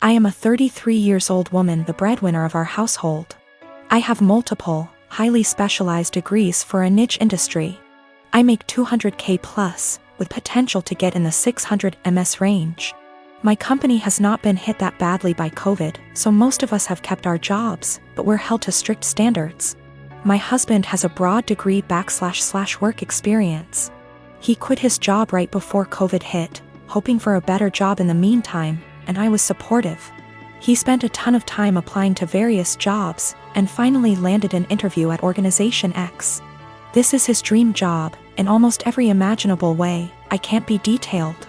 I am a 33 years old woman, the breadwinner of our household. I have multiple, highly specialized degrees for a niche industry. I make $200K plus, with potential to get in the $600 ms range. My company has not been hit that badly by COVID, so most of us have kept our jobs, but we're held to strict standards. My husband has a broad degree / work experience. He quit his job right before COVID hit, hoping for a better job in the meantime, and I was supportive. He spent a ton of time applying to various jobs, and finally landed an interview at Organization X. This is his dream job, in almost every imaginable way. I can't be detailed.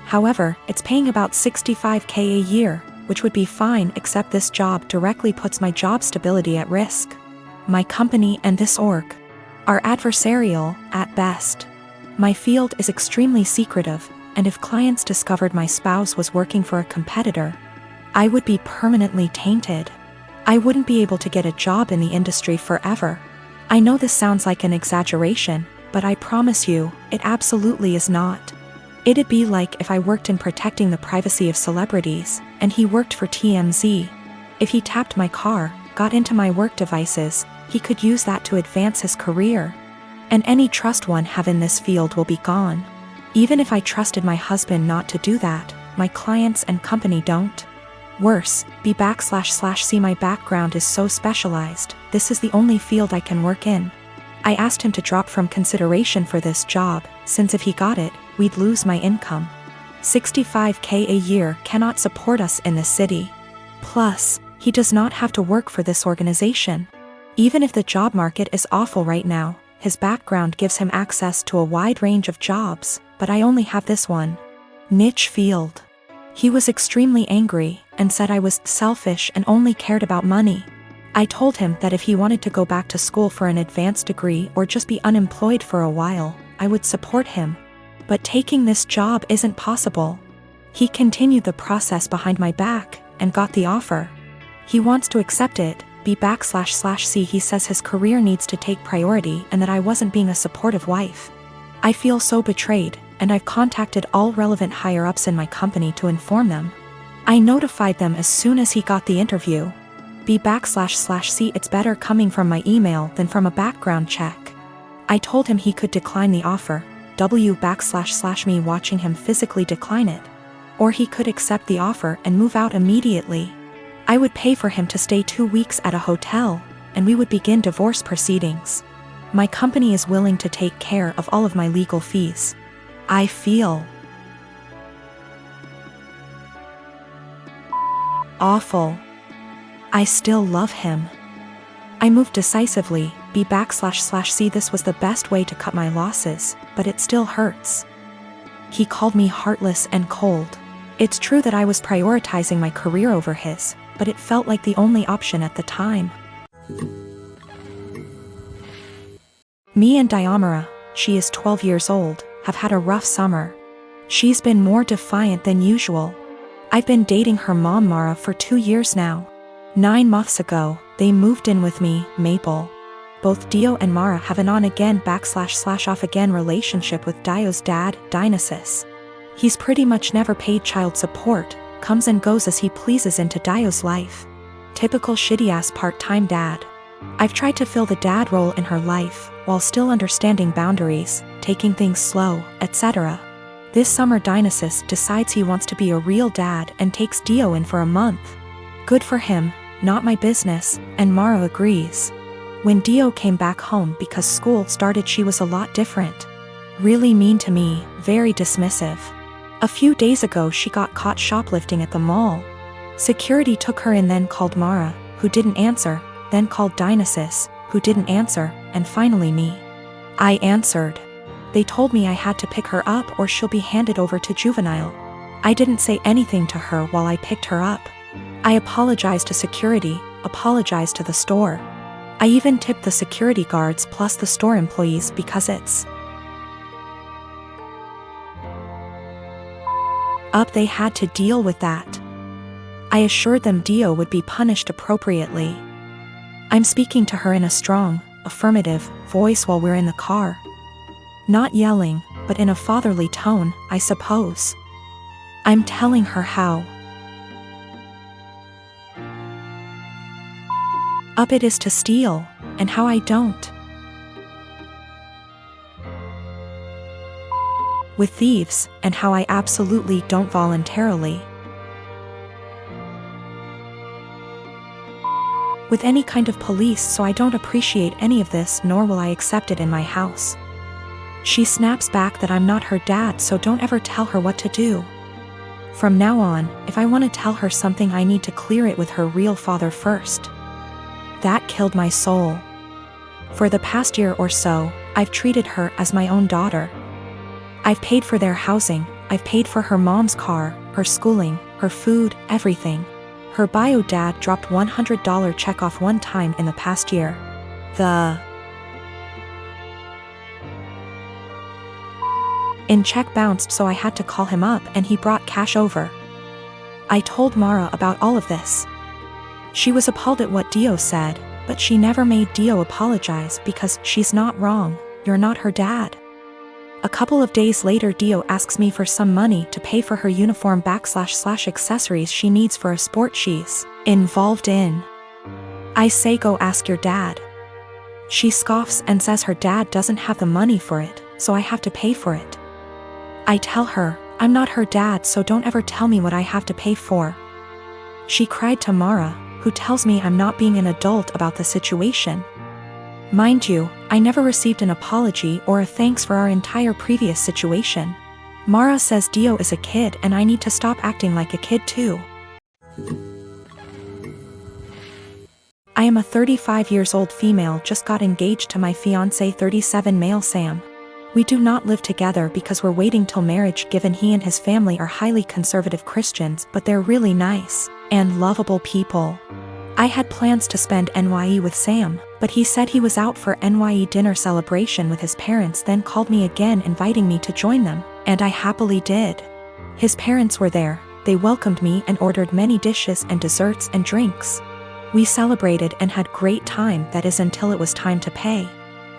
However, it's paying about $65K a year, which would be fine, except this job directly puts my job stability at risk. My company and this org are adversarial, at best. My field is extremely secretive, and if clients discovered my spouse was working for a competitor, I would be permanently tainted. I wouldn't be able to get a job in the industry forever. I know this sounds like an exaggeration, but I promise you, it absolutely is not. It'd be like if I worked in protecting the privacy of celebrities, and he worked for TMZ. If he tapped my car, got into my work devices, he could use that to advance his career. And any trust one have in this field will be gone. Even if I trusted my husband not to do that, my clients and company don't. Worse, B//C my background is so specialized, this is the only field I can work in. I asked him to drop from consideration for this job, since if he got it, we'd lose my income. $65K a year cannot support us in this city. Plus, he does not have to work for this organization. Even if the job market is awful right now, his background gives him access to a wide range of jobs, but I only have this one niche field. He was extremely angry, and said I was selfish and only cared about money. I told him that if he wanted to go back to school for an advanced degree or just be unemployed for a while, I would support him. But taking this job isn't possible. He continued the process behind my back, and got the offer. He wants to accept it, B//C. He says his career needs to take priority and that I wasn't being a supportive wife. I feel so betrayed, and I've contacted all relevant higher-ups in my company to inform them. I notified them as soon as he got the interview. B//C. It's better coming from my email than from a background check. I told him he could decline the offer, W// me watching him physically decline it. Or he could accept the offer and move out immediately. I would pay for him to stay 2 weeks at a hotel, and we would begin divorce proceedings. My company is willing to take care of all of my legal fees. I feel awful. I still love him. I moved decisively, B//C. This was the best way to cut my losses, but it still hurts. He called me heartless and cold. It's true that I was prioritizing my career over his, but it felt like the only option at the time. Me and Diamara, she is 12 years old, have had a rough summer. She's been more defiant than usual. I've been dating her mom Mara for 2 years now. 9 months ago, they moved in with me, Maple. Both Dio and Mara have an on-again / off-again relationship with Dio's dad, Dionysus. He's pretty much never paid child support, comes and goes as he pleases into Dio's life. Typical shitty-ass part-time dad. I've tried to fill the dad role in her life, while still understanding boundaries, taking things slow, etc. This summer Dionysus decides he wants to be a real dad and takes Dio in for a month. Good for him, not my business, and Mara agrees. When Dio came back home because school started, she was a lot different. Really mean to me, very dismissive. A few days ago she got caught shoplifting at the mall. Security took her in, then called Mara, who didn't answer, then called Dionysus, who didn't answer, and finally me. I answered. They told me I had to pick her up or she'll be handed over to juvenile. I didn't say anything to her while I picked her up. I apologized to security, apologized to the store. I even tipped the security guards plus the store employees because it's up, they had to deal with that. I assured them Dio would be punished appropriately. I'm speaking to her in a strong, affirmative voice while we're in the car. Not yelling, but in a fatherly tone, I suppose. I'm telling her how up it is to steal, and how I don't. With thieves, and how I absolutely don't voluntarily. With any kind of police, so I don't appreciate any of this, nor will I accept it in my house. She snaps back that I'm not her dad, so don't ever tell her what to do. From now on, if I want to tell her something, I need to clear it with her real father first. That killed my soul. For the past year or so, I've treated her as my own daughter. I've paid for their housing, I've paid for her mom's car, her schooling, her food, everything. Her bio dad dropped $100 check off one time in the past year. In check bounced, so I had to call him up and he brought cash over. I told Mara about all of this. She was appalled at what Dio said, but she never made Dio apologize because she's not wrong, you're not her dad. A couple of days later, Dio asks me for some money to pay for her uniform / accessories she needs for a sport she's involved in. I say, go ask your dad. She scoffs and says her dad doesn't have the money for it, so I have to pay for it. I tell her, I'm not her dad, so don't ever tell me what I have to pay for. She cried to Mara, who tells me I'm not being an adult about the situation. Mind you, I never received an apology or a thanks for our entire previous situation. Mara says Dio is a kid and I need to stop acting like a kid too. I am a 35 years old female, just got engaged to my fiancé 37 male Sam. We do not live together because we're waiting till marriage, given he and his family are highly conservative Christians, but they're really nice and lovable people. I had plans to spend NYE with Sam, but he said he was out for NYE dinner celebration with his parents, then called me again inviting me to join them, and I happily did. His parents were there, they welcomed me and ordered many dishes and desserts and drinks. We celebrated and had great time, that is until it was time to pay.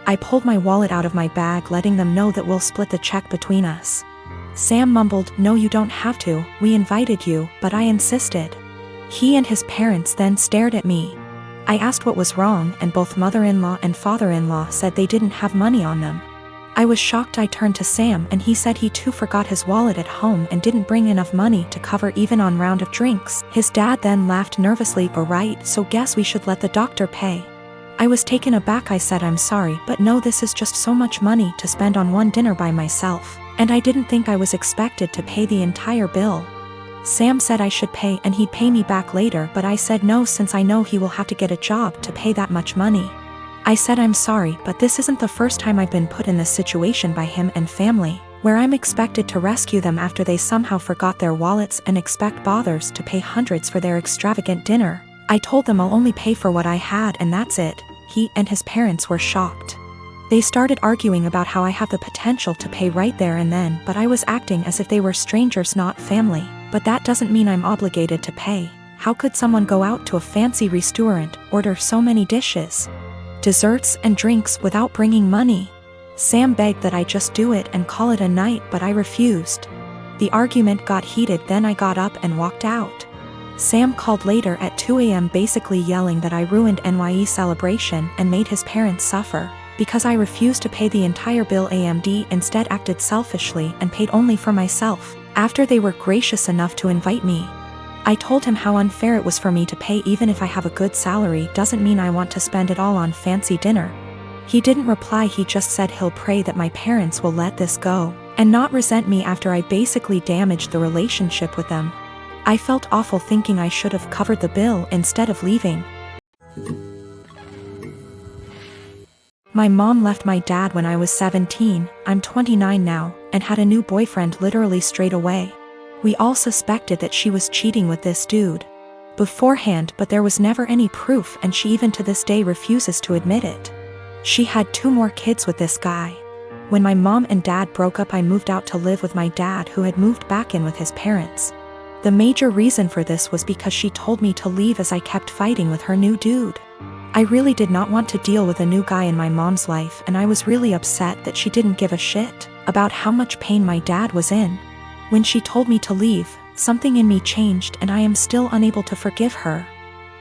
I pulled my wallet out of my bag, letting them know that we'll split the check between us. Sam mumbled, no you don't have to, we invited you, but I insisted. He and his parents then stared at me. I asked what was wrong and both mother-in-law and father-in-law said they didn't have money on them. I was shocked. I turned to Sam and he said he too forgot his wallet at home and didn't bring enough money to cover even on round of drinks. His dad then laughed nervously, right, so guess we should let the doctor pay. I was taken aback. I said I'm sorry, but no, this is just so much money to spend on one dinner by myself, and I didn't think I was expected to pay the entire bill. Sam said I should pay and he'd pay me back later, but I said no, since I know he will have to get a job to pay that much money. I said I'm sorry, but this isn't the first time I've been put in this situation by him and family, where I'm expected to rescue them after they somehow forgot their wallets and expect bothers to pay hundreds for their extravagant dinner. I told them I'll only pay for what I had and that's it. He and his parents were shocked. They started arguing about how I have the potential to pay right there and then, but I was acting as if they were strangers, not family. But that doesn't mean I'm obligated to pay. How could someone go out to a fancy restaurant, order so many dishes, desserts and drinks without bringing money? Sam begged that I just do it and call it a night, but I refused. The argument got heated, then I got up and walked out. Sam called later at 2 a.m. basically yelling that I ruined NYE celebration and made his parents suffer, because I refused to pay the entire bill. AMD instead acted selfishly and paid only for myself, after they were gracious enough to invite me. I told him how unfair it was for me to pay. Even if I have a good salary doesn't mean I want to spend it all on fancy dinner. He didn't reply, he just said he'll pray that my parents will let this go, and not resent me after I basically damaged the relationship with them. I felt awful thinking I should have covered the bill instead of leaving. My mom left my dad when I was 17, I'm 29 now, and had a new boyfriend literally straight away. We all suspected that she was cheating with this dude beforehand, but there was never any proof, and she even to this day refuses to admit it. She had 2 more kids with this guy. When my mom and dad broke up, I moved out to live with my dad, who had moved back in with his parents. The major reason for this was because she told me to leave as I kept fighting with her new dude. I really did not want to deal with a new guy in my mom's life, and I was really upset that she didn't give a shit about how much pain my dad was in. When she told me to leave, something in me changed and I am still unable to forgive her.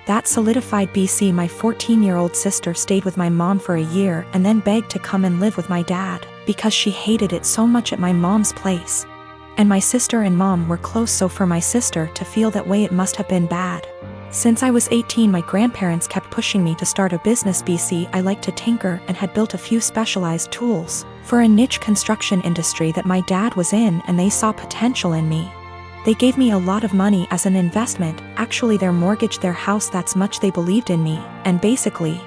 That solidified BC. My 14-year-old sister stayed with my mom for a year and then begged to come and live with my dad, because she hated it so much at my mom's place. And my sister and mom were close, so for my sister to feel that way, it must have been bad. Since I was 18, my grandparents kept pushing me to start a business. BC. I liked to tinker and had built a few specialized tools for a niche construction industry that my dad was in, and they saw potential in me. They gave me a lot of money as an investment. Actually, their mortgaged their house, that's much they believed in me, and basically,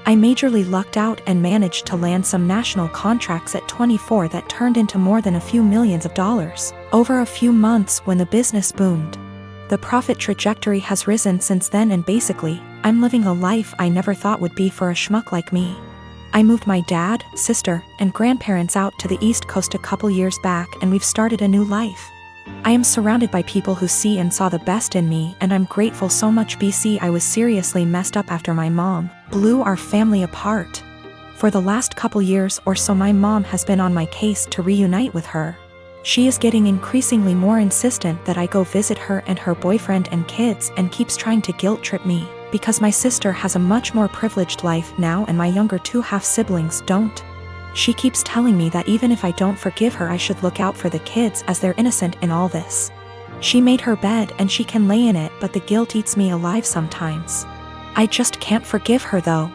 I majorly lucked out and managed to land some national contracts at 24 that turned into more than a few millions of dollars over a few months when the business boomed. The profit trajectory has risen since then, and basically, I'm living a life I never thought would be for a schmuck like me. I moved my dad, sister, and grandparents out to the East Coast a couple years back, and we've started a new life. I am surrounded by people who see and saw the best in me, and I'm grateful so much. BC. I was seriously messed up after my mom blew our family apart. For the last couple years or so, my mom has been on my case to reunite with her. She is getting increasingly more insistent that I go visit her and her boyfriend and kids, and keeps trying to guilt trip me, because my sister has a much more privileged life now and my younger two half-siblings don't. She keeps telling me that even if I don't forgive her, I should look out for the kids as they're innocent in all this. She made her bed and she can lay in it, but the guilt eats me alive sometimes. I just can't forgive her though.